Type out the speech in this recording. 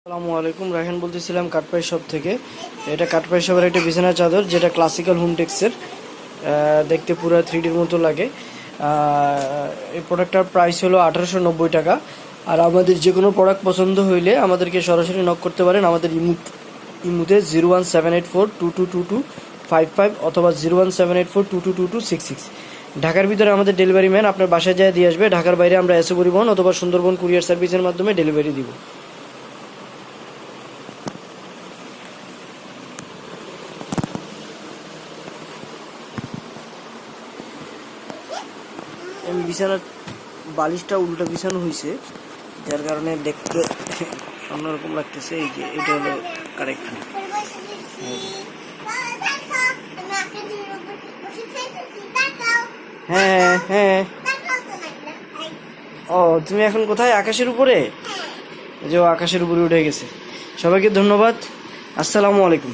আসসালামু আলাইকুম, রায়হান বলতেছিলাম কাঠপাই শপ থেকে। এটা কাঠপাই শপের একটা বিছানার চাদর, যেটা ক্লাসিক্যাল হোমটেক্সের, দেখতে পুরো 3Dর মতো লাগে। এই প্রোডাক্টটার প্রাইস হলো 1890 টাকা। আর আমাদের যে কোনো প্রোডাক্ট পছন্দ হইলে আমাদেরকে সরাসরি নক করতে পারেন আমাদের ইমুতে 01784222255 অথবা 01784222266। ঢাকার ভিতরে আমাদের ডেলিভারি ম্যান আপনার বাসায় যায় দিয়ে আসবে। ঢাকার বাইরে আমরা এসে পরিবহন অথবা সুন্দরবন কুরিয়ার সার্ভিসের মাধ্যমে ডেলিভারি দিব। বিছানার বালিশটা উল্টা বিছানো হয়েছে, যার কারণে দেখতে অন্যরকম লাগতেছে। এই যে এটা হলো কারেক্ট। হ্যাঁ হ্যাঁ। ও, তুমি এখন কোথায়? আকাশের উপরে? যে আকাশের উপরে উঠে গেছে। সবাইকে ধন্যবাদ। আসসালামু আলাইকুম।